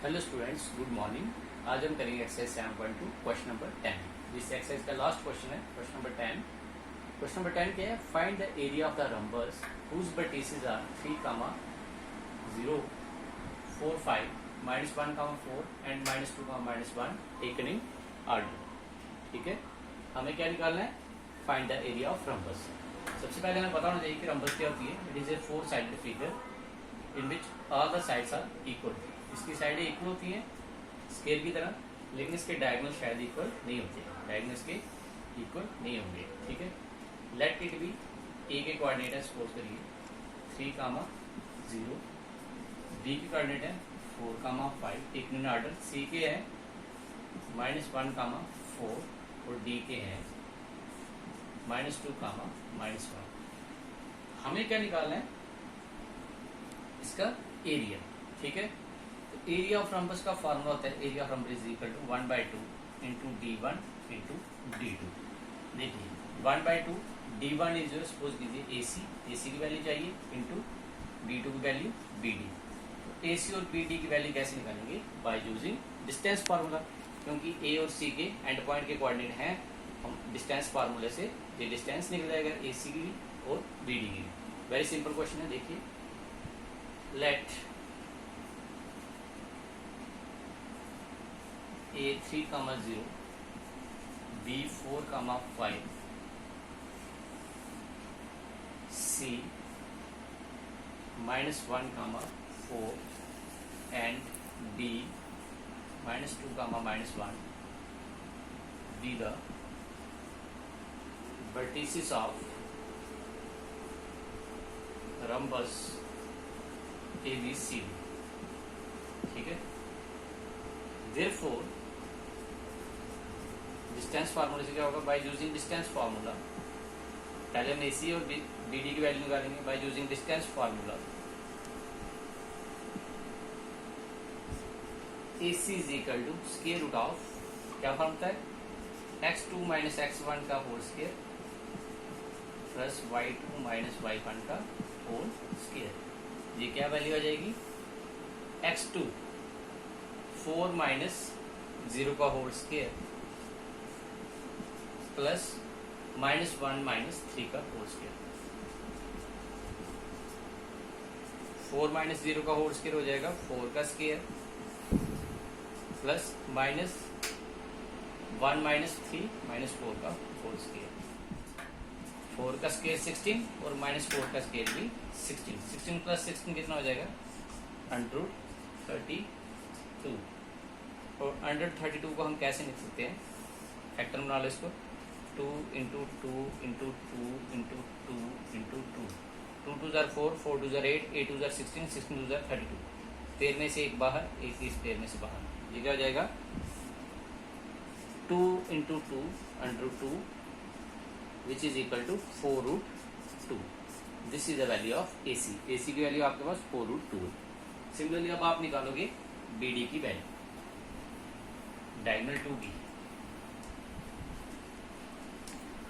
Hello students, good morning. आज हम करेंगे एक्सरसाइज 7.2 क्वेश्चन नंबर 10। जिस एक्सरसाइज का लास्ट क्वेश्चन है क्वेश्चन नंबर 10। क्वेश्चन नंबर 10 क्या है? Find the area of the rhombus whose vertices are 3, 0, 4, 5, -1, 4 and -2, -1 taken in order. ठीक है, हमें क्या निकालना है? Find the area of rhombus. सबसे पहले हमें बताना चाहिए कि रम्बस क्या होती है। It is a 4 sided figure in which all the sides are equal. इसकी साइडें इक्वल होती हैं स्केयर की तरह, लेकिन इसके डायगोनल शायद इक्वल नहीं होते, डायगोनल इसके इक्वल नहीं होंगे। ठीक है, लेट इट बी ए के कोऑर्डिनेट है, सपोज करिए 3, 0, बी की कोऑर्डिनेट है 4, 5 टेकन इन ऑर्डर, सी के है -1, 4 और डी के हैं -2, -1। हमें क्या निकालना है? इसका एरिया। ठीक है, एरिया ऑफ रम्बस का फॉर्मूला होता है area of rhombus is equal to 1/2 into d1 into d2। देखिए 1/2 d1 इज जो सपोज कीजिए AC की वैल्यू चाहिए इंटू d2 की वैल्यू BD। तो AC और BD की वैल्यू कैसे निकालेंगे? बाय यूजिंग डिस्टेंस फार्मूला, क्योंकि A और C के एंड पॉइंट के कोऑर्डिनेट हैं। हम डिस्टेंस फार्मूले से ये डिस्टेंस निकल जाएगा AC की भी और BD की भी। वेरी सिंपल क्वेश्चन है। देखिए, late A3, 0, B4, 5, C -1, 4 and D -2, -1 be the vertices of rhombus ABCD। ठीक है, therefore डिस्टेंस फार्मूले से क्या होगा? बाय यूजिंग डिस्टेंस फार्मूला, पहले हम AC और BD की वैल्यू निकालेंगे by using distance formula. AC is equal to square root of, क्या फॉर्म होता है? x2 - x1 का whole square plus y2 - y1 का होल स्क्वायर। ये क्या वैल्यू आ जाएगी? x2 4 - 0 का होल स्क्वायर प्लस -1 - 3 का होल स्क्वायर। 4 - 0 का होल स्क्वायर हो जाएगा 4 का स्क्वायर प्लस -1 - 3 -4 का होल स्क्वायर। 4 का स्क्वायर 16 और -4 का स्क्वायर भी 16। 16 प्लस 16 कितना हो जाएगा? 132। और 132 को हम कैसे लिख सकते हैं? फैक्टर बना लो इसको, 2 into 2 into 2 into 2 into 2, 2 2 jar 4, 4 2 jar 8, 8 2 jar 16, 16 2 jar 32। Pair में से एक बाहर, एक इस पेयर में से बाहर। ये क्या हो जाएगा? 2 into 2 under 2 which is equal to 4√2। This is the value of AC। AC की वैल्यू आपके पास 4√2 है। सिमिलरली अब आप निकालोगे BD की value, diagonal 2B,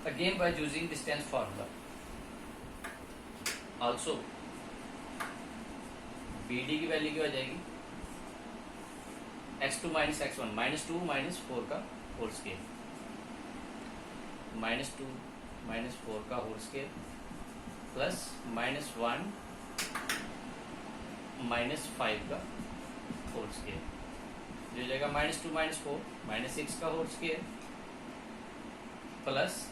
again by using distance formula। also BD की वैल्यू क्या हो जाएगी? x2 - x1 -2 -4 का होल स्क्वायर, -2 -4 का होल स्क्वायर प्लस -1 -5 का होल स्क्वायर। जो जाएगा -2 -4 -6 का होल स्क्वायर प्लस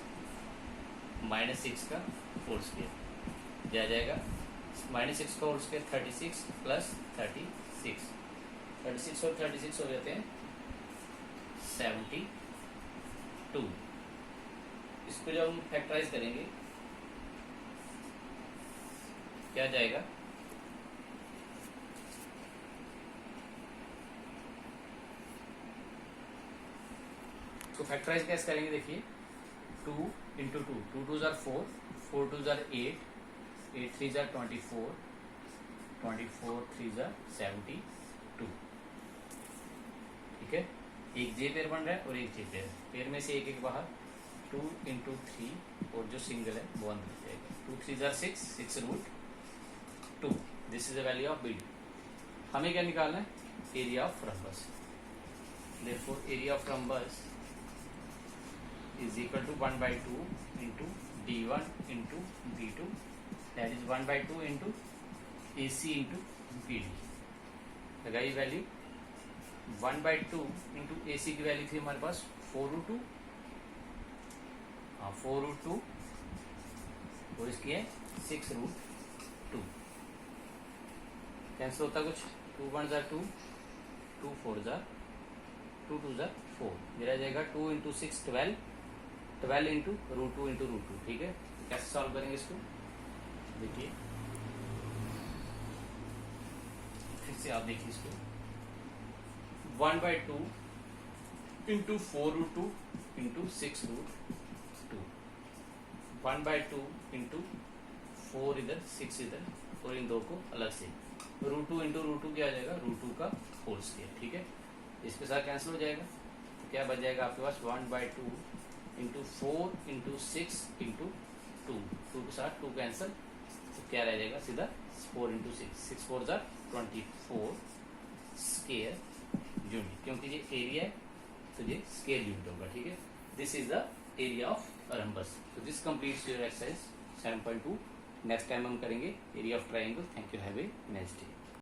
-6 का होल स्क्वायर। दिया जाएगा -6 का होल स्क्वायर 36 प्लस 36, 36 और 36 हो जाते हैं 72। इसको जब हम फैक्टराइज करेंगे क्या जाएगा? इसको फैक्टराइज कैसे करेंगे? देखिए 2 into 2, 2 2 jar 4, 4 2 jar 8, 8 3 jar 24, 24 3 jar 72। ठीक है, एक जे पेयर बन रहा है और एक जे पेयर, पेयर में से एक एक बाहर, 2 इंटू 3 और जो सिंगल है वो अंदर जाएगा। 2 3 jar 6, 6√2। This is the value of BD। हमें क्या निकालना है? area of rhombus. Therefore, area of rhombus is equal to 1 by 2 into d1 into d2, that is 1 by 2 into AC into BD. लगाई वैल्यू 1 by 2 इंटू AC की value थी हमारे पास 4√2, हाँ 4√2 और इसकी है 6√2. कैंसिल होता कुछ, 2 1 जार 2, 2 4 जार 2 2 जार 4, मेरा जाएगा 2 इंटू 6 12, 12 इंटू √2 इंटू √2. ठीक है, कैसे सॉल्व करेंगे इसको, देखिए फिर से आप देखिए इसको. 1 by 2 into 4√2 into 6√2, 1 by 2 into 4 इधर 6 इधर, और इन दो को अलग से √2 इंटू √2 क्या आ जाएगा, √2 का होल स्क्वायर. ठीक है, इसके साथ कैंसिल हो जाएगा, तो क्या बच जाएगा आपके पास 1 by 2 इंटू 4 इंटू 6 इंटू 2, 2 के साथ 2 कैंसिल, तो क्या रह जाएगा सीधा 4 इंटू 6, 6 4 जार 24 स्क्वायर यूनिट, क्योंकि ये एरिया है तो ये स्क्वायर यूनिट होगा. ठीक है, this is the area of rhombus. So this completes your exercise 7.2. Next time हम करेंगे area of triangle. Thank you, have a nice day.